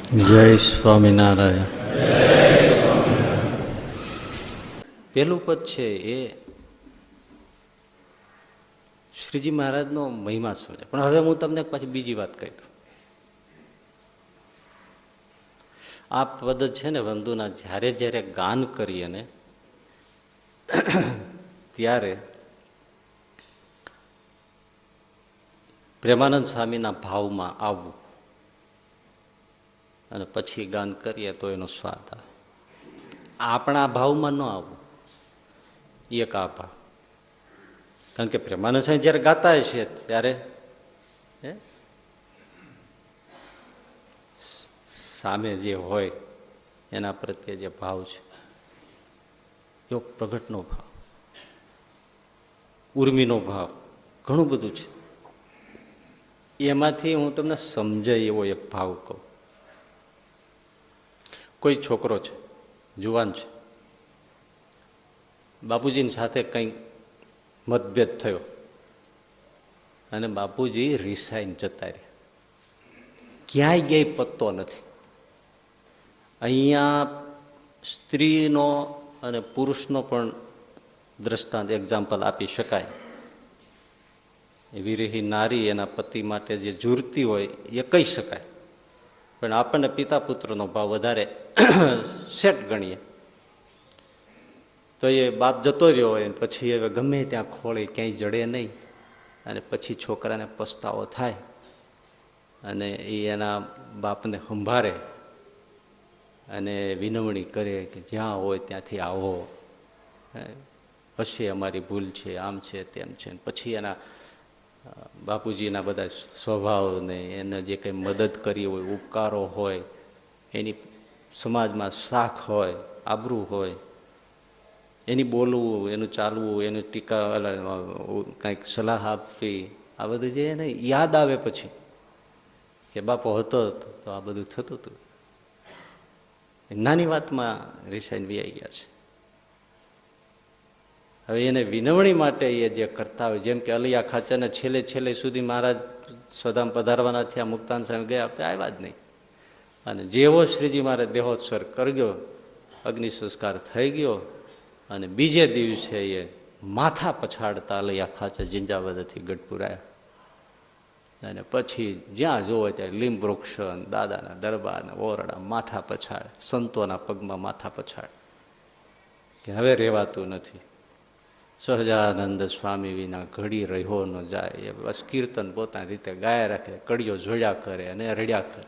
જય સ્વામિનારાયણ. પેલું પદ છે એ શ્રીજી મહારાજનો મહિમા સમજે. પણ હવે હું તમને પાછી બીજી વાત કહી દઉં. આ પદ છે ને વંદુના જ્યારે જ્યારે ગાન કરીએ ને ત્યારે પ્રેમાનંદ સ્વામીના ભાવમાં આવવું અને પછી ગાન કરીએ તો એનો સ્વાદ આવે. આપણા ભાવમાં ન આવવું એક આ ભાવ. કારણ કે પ્રેમાનંદ સ્વામી જ્યારે ગાતા છે ત્યારે સામે જે હોય એના પ્રત્યે જે ભાવ છે એવો પ્રગટનો ભાવ, ઉર્મિનો ભાવ, ઘણું બધું છે. એમાંથી હું તમને સમજાય એવો એક ભાવ કહું. કોઈ છોકરો છે, જુવાન છે, બાપુજીની સાથે કંઈક મતભેદ થયો અને બાપુજી રિસાઈને જતા રહ્યા. ક્યાંય ક્યાંય પત્તો નથી. અહીંયા સ્ત્રીનો અને પુરુષનો પણ દ્રષ્ટાંત એક્ઝામ્પલ આપી શકાય. વિરહી નારી એના પતિ માટે જે ઝૂરતી હોય એ કહી શકાય, પણ આપણને પિતા પુત્રનો ભાવ વધારે સેટ ગણીએ. તો એ બાપ જતો રહ્યો હોય પછી હવે ગમે ત્યાં ખોળે ક્યાંય જડે નહીં અને પછી છોકરાને પસ્તાવો થાય અને એ એના બાપને સંભાળે અને વિનવણી કરે કે જ્યાં હોય ત્યાંથી આવો, પછી અમારી ભૂલ છે, આમ છે, તેમ છે. પછી એના બાપુજીના બધા સ્વભાવને એને જે કંઈ મદદ કરી હોય, ઉપકારો હોય, એની સમાજમાં શાખ હોય, આબરૂ હોય, એની બોલવું, એનું ચાલવું, એનું ટીકા, કંઈક સલાહ આપવી, આ બધું જે એને યાદ આવે પછી કે બાપો હતો તો આ બધું થતું હતું. નાની વાતમાં રિસાઈને વી આવી ગયા છે. હવે એને વિનવણી માટે એ જે કરતા હોય, જેમ કે અલિયા ખાચરને છેલ્લે છેલ્લે સુધી મહારાજ સદામ પધારવાના થયા, મુક્તાન સ્વામી ગયા તો આવ્યા જ નહીં. અને જેવો શ્રીજી મહારાજ દેહોત્સર કર્યો, અગ્નિ સંસ્કાર થઈ ગયો અને બીજે દિવસે એ માથા પછાડતા અલિયા ખાચર જિંજાબદથી ગઢપુર આવ્યા. અને પછી જ્યાં જોવો ત્યાં લીંબ વૃક્ષ, દાદાના દરબારના ઓરડા, માથા પછાડ, સંતોના પગમાં માથા પછાડ કે હવે રહેવાતું નથી. સહજાનંદ સ્વામી વિના ઘડી રહ્યો ન જાય. એ બસ કીર્તન પોતાની રીતે ગાયા રાખે, કડીઓ જોડ્યા કરે અને રડ્યા કરે.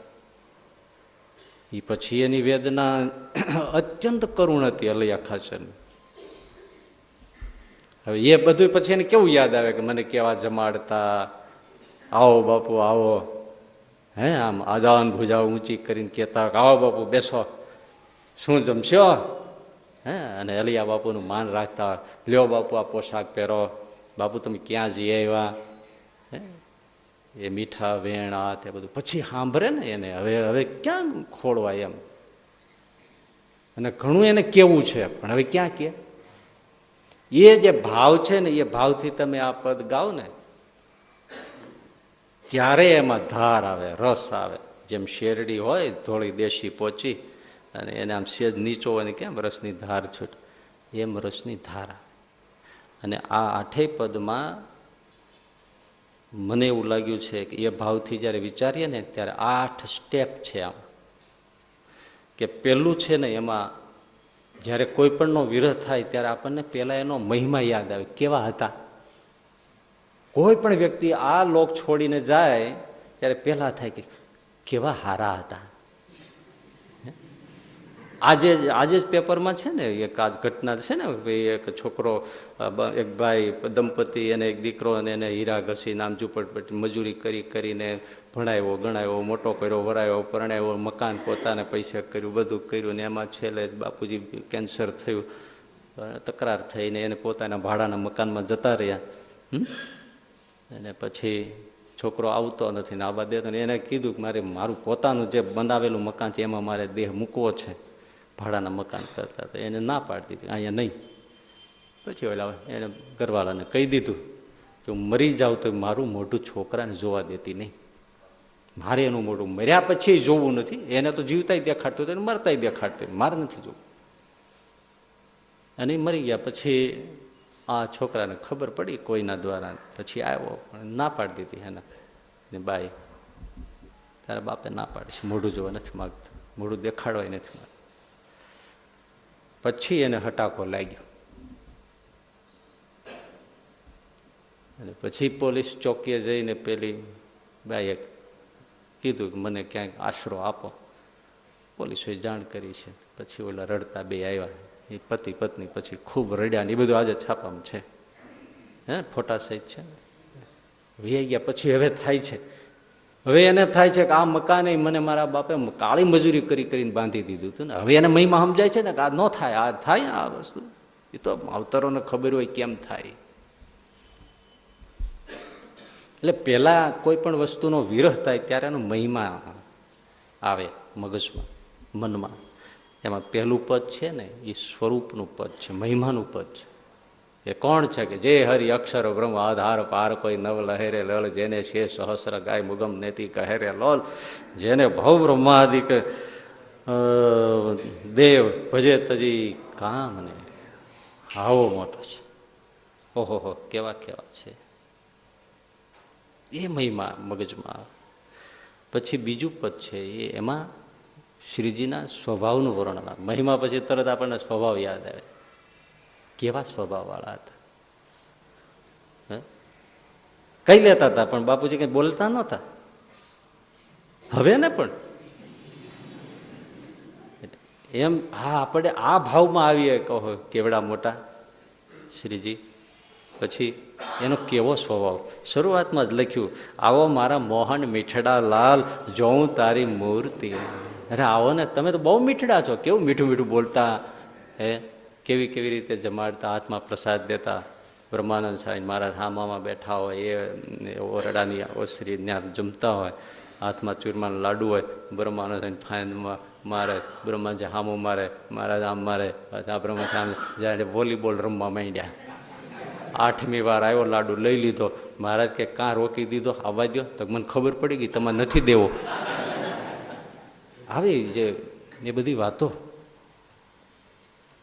એ પછી એની વેદના અત્યંત કરુણ હતી અલૈયા ખાચરની. હવે એ બધું પછી એને કેવું યાદ આવે કે મને કેવા જમાડતા, આવો બાપુ આવો, હે આમ આજાન ભુજા ઊંચી કરીને કહેતા આવો બાપુ બેસો, શું જમશો, હે અને અલિયા બાપુનું માન રાખતા, લ્યો બાપુ આ પોશાક પહેરો, બાપુ તમે ક્યાં જઈ આવ્યા, હે એ મીઠા વેણ આ તે બધું પછી સાંભળે ને એને હવે હવે ક્યાં ખોળવાય એમ. અને ઘણું એને કેવું છે પણ હવે ક્યાં કે એ જે ભાવ છે ને એ ભાવથી તમે આ પદ ગાઓ ને ત્યારે એમાં ધાર આવે, રસ આવે. જેમ શેરડી હોય થોડી દેશી પોચી અને એને આમ સેજ નીચો હોય ને કેમ રસની ધાર છૂટ, એમ રસની ધાર આવે. અને આ આઠેય પદમાં મને એવું લાગ્યું છે કે એ ભાવથી જ્યારે વિચારીએ ને ત્યારે 8 સ્ટેપ છે આમ. કે પેલું છે ને એમાં જ્યારે કોઈ પણનો વિરહ થાય ત્યારે આપણને પહેલાં એનો મહિમા યાદ આવે, કેવા હતા. કોઈ પણ વ્યક્તિ આ લોક છોડીને જાય ત્યારે પહેલાં થાય કે કેવા હારા હતા. આજે જ પેપરમાં છે ને એક આ ઘટના છે ને, એક છોકરો, એક ભાઈ દંપતિ અને એક દીકરો, અને એને હીરા ઘસી નામ ઝૂંપડપટ્ટી મજૂરી કરીને ભણાવ્યો, ગણાવ્યો, મોટો કર્યો, વરાયો, પરણાવ્યો, મકાન પોતાને પૈસે કર્યું, બધું કર્યું. ને એમાં છેલ્લે બાપુજી કેન્સર થયું, તકરાર થઈને એને પોતાના ભાડાના મકાનમાં જતા રહ્યા. અને પછી છોકરો આવતો નથી ને આવવા દેતો, એને કીધું કે મારું પોતાનું જે બનાવેલું મકાન છે એમાં મારે દેહ મૂકવો છે, ભાડાના મકાન કરતા હતા. એને ના પાડી દીધી, અહીંયા નહીં. પછી ઓલા એને ઘરવાળાને કહી દીધું કે હું મરી જાઉં તો મારું મોઢું છોકરાને જોવા દેતી નહીં, મારે એનું મોઢું મર્યા પછી જોવું નથી. એને તો જીવતાય દેખાડતું હતું, મરતાય દેખાડતું, મારે નથી જોવું. અને મરી ગયા પછી આ છોકરાને ખબર પડી કોઈના દ્વારા, પછી આવ્યો, પણ ના પાડી દીધી એના ને બાઈ. તારા બાપે ના પાડી છે, મોઢું જોવા નથી માગતા, મોઢું દેખાડવાય નથી માગતા. પછી એને હટાકો લાગ્યો અને પછી પોલીસ ચોકીએ જઈને પેલી બાઈએ કીધું કે મને ક્યાંક આશરો આપો. પોલીસોએ જાણ કરી છે. પછી ઓલા રડતા બે આવ્યા, એ પતિ પત્ની, પછી ખૂબ રડ્યા ને એ બધું આજે છાપામાં છે, હે ફોટા સહિત છે. વી ગયા પછી હવે થાય છે, હવે એને થાય છે કે આ મકાને મને મારા બાપે કાળી મજૂરી કરીને બાંધી દીધું હતું ને. હવે એને મહિમા સમજાય છે ને કે આ ન થાય, આ થાય આ વસ્તુ. એ તો અવતારોને ખબર હોય કેમ થાય. એટલે પેલા કોઈ પણ વસ્તુનો વિરહ થાય ત્યારે એનો મહિમા આવે મગજમાં, મનમાં. એમાં પહેલું પદ છે ને એ સ્વરૂપનું પદ છે, મહિમાનું પદ છે. એ કોણ છે કે જે હરિ અક્ષર બ્રહ્મ આધાર પાર કોઈ નવ લહેરે લલ, જેને છે સહસ્ર ગાય મુગમ નેતિ કહેરે લોલ, જેને ભવ બ્રહ્માદિક દેવ ભજે તજી કામ ને. આવો મોટો છે. ઓહો કેવા કેવા છે એ મહિમા મગજમાં આવે. પછી બીજું પદ છે એમાં શ્રીજીના સ્વભાવનું વર્ણન આવે. મહિમા પછી તરત આપણને સ્વભાવ યાદ આવે. કેવા સ્વભાવ વાળા હતા, કઈ લેતા હતા પણ બાપુજી કઈ બોલતા નહોતા. હવે ને પણ એમ હા આપણે આ ભાવમાં આવીએ કહો કેવડા મોટા શ્રીજી. પછી એનો કેવો સ્વભાવ. શરૂઆતમાં જ લખ્યું, આવો મારા મોહન મીઠડા લાલ, જોઉં તારી મૂર્તિ. અરે આવો ને, તમે તો બહુ મીઠડા છો. કેવું મીઠું મીઠું બોલતા, હે કેવી કેવી રીતે જમાડતા, હાથમાં પ્રસાદ દેતા. બ્રહ્માનંદ સાહેબ મહારાજ હામામાં બેઠા હોય, એ ઓરડાની ઓસરી ત્યાં જમતા હોય, હાથમાં ચૂરમાના લાડુ હોય, બ્રહ્માનંદ સાહેબ ફાઇનમાં મારે, બ્રહ્માજી હામું મારે, મહારાજ આમ મારે. બસ આ બ્રહ્મા સામે જ્યારે વોલીબોલ રમવા માંડ્યા. 8મી વાર આવ્યો, લાડુ લઈ લીધો. મહારાજ કે કાં રોકી દીધો, આવવા દો. તો મને ખબર પડી ગઈ તમારે નથી દેવો. આવી જે એ બધી વાતો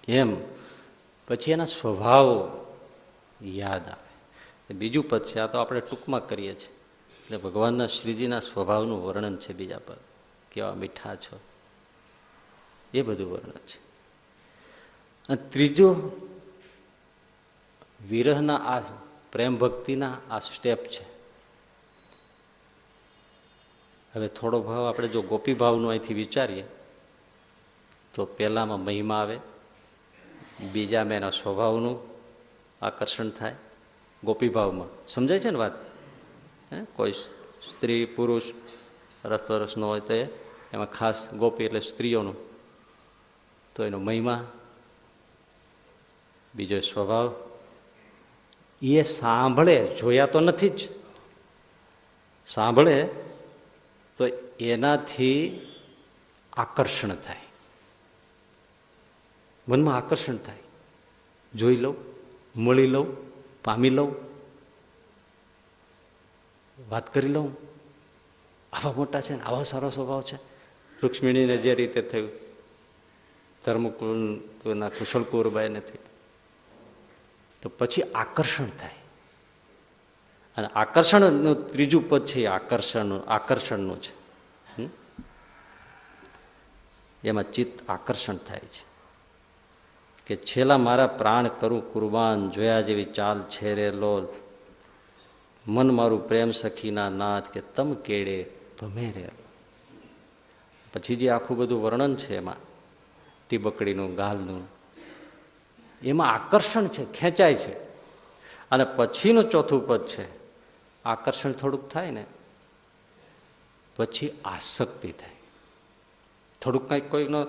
એમ. પછી એના સ્વભાવ યાદ આવે. બીજું પદ છે, આ તો આપણે ટૂંકમાં કરીએ છીએ. એટલે ભગવાનના શ્રીજીના સ્વભાવનું વર્ણન છે બીજા પદ. કેવા મીઠા છો એ બધું વર્ણન છે. અને ત્રીજું વિરહના આ પ્રેમ ભક્તિના આ સ્ટેપ છે. હવે થોડો ભાવ આપણે જો ગોપી ભાવનું અહીંથી વિચારીએ તો પહેલામાં મહિમા આવે, બીજામાં એના સ્વભાવનું આકર્ષણ થાય. ગોપી ભાવમાં સમજાય છે ને વાત? કોઈ સ્ત્રી પુરુષ રસપરસનો હોય તો એમાં ખાસ ગોપી એટલે સ્ત્રીઓનું, તો એનો મહિમા, બીજો સ્વભાવ. એ સાંભળે, જોયા તો નથી જ, સાંભળે તો એનાથી આકર્ષણ થાય, મનમાં આકર્ષણ થાય. જોઈ લઉં, મળી લઉં, પામી લઉં, વાત કરી લઉં. આવા મોટા છે ને આવા સારો સ્વભાવ છે. રૂક્ષ્મિણીને જે રીતે થયું, ધર્મકુળના કુશળકુરબાઈને થયું, તો પછી આકર્ષણ થાય. અને આકર્ષણનું ત્રીજું પદ છે એ આકર્ષણનું છે. એમાં ચિત્ત આકર્ષણ થાય છે કે છેલ્લા મારા પ્રાણ કરું કુરબાન, જોયા જેવી ચાલ છે રે લોલ, મન મારું પ્રેમ સખીના નાથ, કે તમ કેડે ભમે રે. પછી જે આખું બધું વર્ણન છે એમાં ટીબકડીનું, ગાલનું, એમાં આકર્ષણ છે, ખેંચાય છે. અને પછીનું ચોથું પદ છે, આકર્ષણ થોડુંક થાય ને પછી આસક્તિ થાય. થોડુંક કંઈક કોઈનો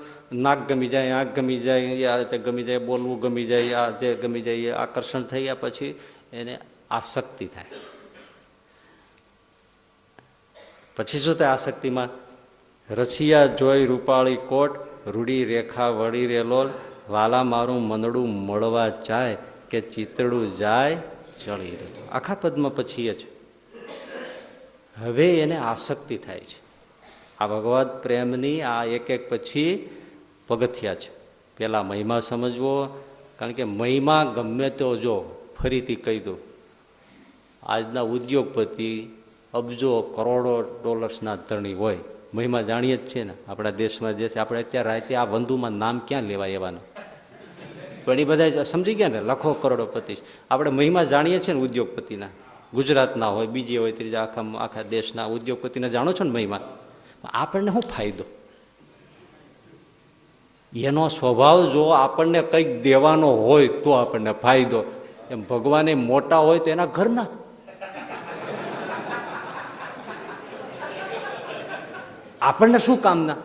નાક ગમી જાય, આંખ ગમી જાય, આ રીતે ગમી જાય, બોલવું ગમી જાય, આ જે ગમી જાય, એ આકર્ષણ થઈ ગયા પછી એને આસક્તિ થાય. પછી શું થાય આસક્તિમાં? રસિયા જોઈ રૂપાળી કોટ, રૂડી રેખા વળી રેલોલ, વાલા મારું મનડું મળવા જાય, કે ચિતડું જાય ચડી રહ્યું. આખા પદમાં પછી એ છે. હવે એને આસક્તિ થાય છે. આ ભગવદ પ્રેમની આ એક એક પછી પગથિયા છે. પેલા મહિમા સમજવો, કારણ કે મહિમા ગમે તો જો ફરીથી કહી દઉં, આજના ઉદ્યોગપતિ અબજો કરોડો ડોલર્સના ધણી હોય, મહિમા જાણીએ જ છે ને. આપણા દેશમાં જે છે, આપણે અત્યારે રાતે આ વંદુમાં નામ ક્યાં લેવાય એવાના, પણ એ બધા સમજી ગયા ને, લખો કરોડોપતિ. આપણે મહિમા જાણીએ છીએ ને ઉદ્યોગપતિના, ગુજરાતના હોય, બીજી હોય, ત્રીજા, આખા દેશના ઉદ્યોગપતિના જાણો છો ને મહિમા. આપણને શું ફાયદો? એનો સ્વભાવ જો આપણને કંઈક દેવાનો હોય તો આપણને ફાયદો. એમ ભગવાને મોટા હોય તો એના ઘરના. આપણને શું કામના?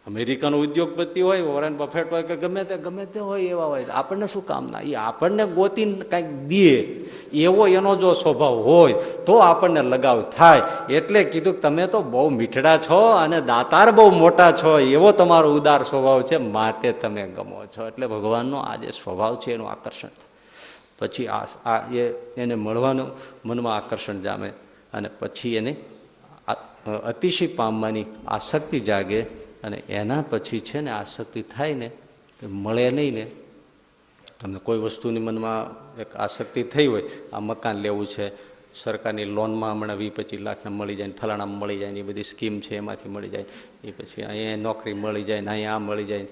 અમેરિકન ઉદ્યોગપતિ હોય, વોરેન બફેટ હોય, કે ગમે તે હોય, એવા હોય, આપણને શું કામના? એ આપણને ગોતીને કંઈક દે એવો એનો જો સ્વભાવ હોય તો આપણને લગાવ થાય. એટલે કીધું તમે તો બહુ મીઠડા છો અને દાતાર બહુ મોટા છો, એવો તમારો ઉદાર સ્વભાવ છે, માટે તમે ગમો છો. એટલે ભગવાનનો આ જે સ્વભાવ છે એનું આકર્ષણ થાય. પછી એને મળવાનું મનમાં આકર્ષણ જામે, અને પછી એને અતિશય પામવાની આસક્તિ જાગે. અને એના પછી છે ને આસક્તિ થાય ને, મળે નહીં ને. તમને કોઈ વસ્તુની મનમાં એક આસક્તિ થઈ હોય, આ મકાન લેવું છે, સરકારની લોનમાં હમણાં 20-25 લાખના મળી જાય, ફલાણામાં મળી જાય, એ બધી સ્કીમ છે એમાંથી મળી જાય, એ પછી અહીંયા નોકરી મળી જાય ને અહીંયા આ મળી જાય,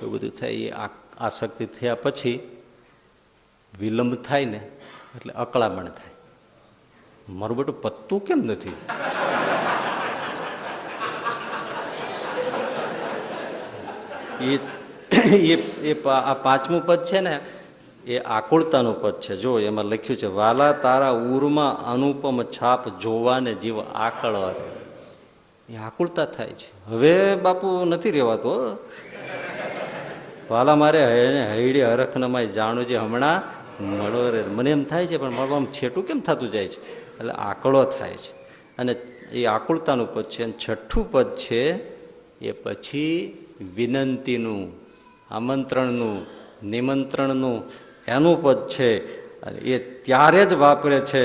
એવું બધું થાય. એ આસક્તિ થયા પછી વિલંબ થાય ને એટલે અકળામણ થાય. મારું બેટું પત્તું કેમ નથી? આ પાંચમું પદ છે ને, એ આકુળતાનું પદ છે. જો એમાં લખ્યું છે, વાલા તારા ઉરમાં અનુપમ છાપ જોવાને જીવ આકળ. એ આકુળતા થાય છે. હવે બાપુ નથી રહેવાતો. વાલા મારે હૈડી હરખનામાં જાણું છે, હમણાં મળો રે. મને એમ થાય છે, પણ મારું આમ છેટું કેમ થતું જાય છે? એટલે આકળો થાય છે. અને એ આકુળતાનું પદ છે. અને છઠ્ઠું પદ છે એ પછી વિનંતીનું, આમંત્રણનું, નિમંત્રણનું એનું પદ છે. એ ત્યારે જ વાપરે છે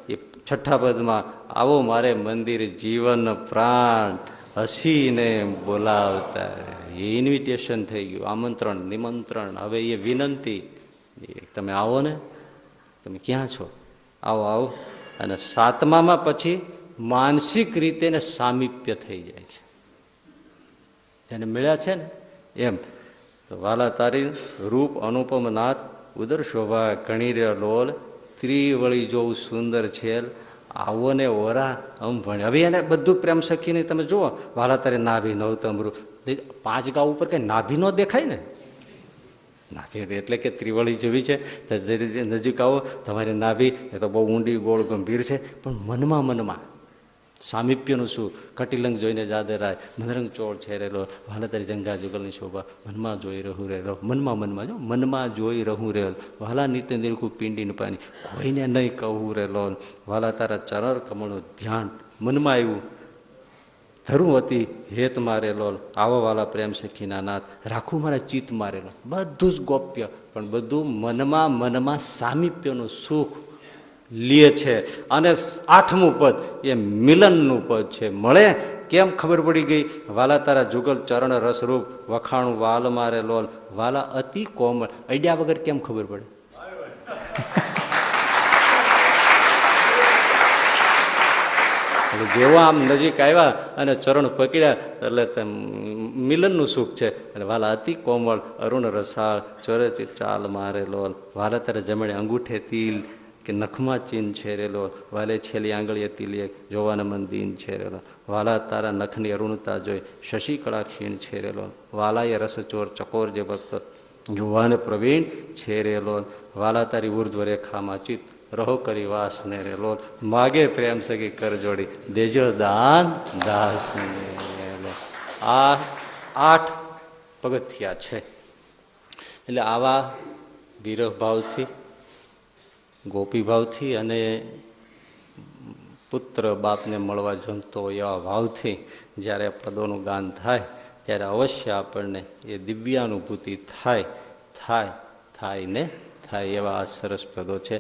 એ છઠ્ઠા પદમાં, આવો મારે મંદિર જીવન પ્રાણ હસીને બોલાવતા. એ ઇન્વિટેશન થઈ ગયું, આમંત્રણ, નિમંત્રણ. હવે એ વિનંતી, તમે આવો ને, તમે ક્યાં છો, આવો આવો. અને સાતમામાં પછી માનસિક રીતે ને સામીપ્ય થઈ જાય છે. જેને મળ્યા છે ને એમ. તો વાલા તારી રૂપ અનુપમ નાથ, ઉદર શોભા ઘણી રે લોલ, ત્રિવળી જોવું સુંદર છેલ, આવો ને ઓરા આમ ભણે. હવે એને બધું પ્રેમ સખીને તમે જુઓ, વાલા તારે નાભી નવતમરું, 5 ગાઉ ઉપર કઈ નાભી ન દેખાય ને. નાભી એટલે કે ત્રિવળી જેવી છે. નજીક આવો, તમારી નાભી એ તો બહુ ઊંડી, ગોળ, ગંભીર છે, પણ મનમાં સામીપ્યનું શું? કટિલંગ જોઈને જાદરાય, મનરંગ ચોળ છેરેલો, વાલા તારી જંગા જુગલની શોભા, મનમાં જોઈ રહું રેલો. મનમાં જો મનમાં જોઈ રહું રેલ, વાલા નિત્ય નિરખું પિંડીનું પાણી, કોઈને નહીં કહું રેલો. વાલા તારા ચરણ કમળનું ધ્યાન મનમાં આવ્યું, ધરું હતી હેત મારેલો. આવો વાલા પ્રેમ સખીના નાથ, રાખું મારા ચિત્ત મારેલો. બધું જ ગોપ્ય, પણ બધું મનમાં સામીપ્યનું સુખ લે છે. અને 8મું પદ એ મિલનનું પદ છે. મળે કેમ ખબર પડી ગઈ? વાલા તારા જુગલ ચરણ રસરૂપ, વખાણું વાલ મારે લોલ, વાલા અતિ કોમળ. અડ્યા વગર કેમ ખબર પડે? જેવો આમ નજીક આવ્યા અને ચરણ પકડ્યા એટલે મિલનનું સુખ છે. અને વાલા અતિ કોમળ, અરુણ રસાળ, ચોરેથી ચાલ મારે લોલ, વાલા તારા જમણે અંગૂઠે તિલ કે નખમાં ચીન છેરેલો, વાલે છેલ્લી આંગળીએ તિલિયે જોવાના મન દીન છેરેલો. વાલા તારા નખની અરુણતા જોઈ શશી કળા ક્ષીણ છેરેલો, વાલાએ રસચોર ચકોર જે ભક્ત જોવાને પ્રવીણ છેરેલો. વાલા તારી ઉર્ધ્વ રેખામાં ચિત્ત રહો કરી વાસ ને રેલો, માગે પ્રેમ સગી કર જોડી, દેજો દાન દાસ ને. આ 8 પગથિયા છે. એટલે આવા વિરહ ભાવથી, ગોપી ભાવથી અને પુત્ર બાપને મળવા જમતો હોય એવા ભાવથી જ્યારે પદોનું ગાન થાય ત્યારે અવશ્ય આપણને એ દિવ્યાનુભૂતિ થાય ને થાય. એવા આ સરસ પદો છે.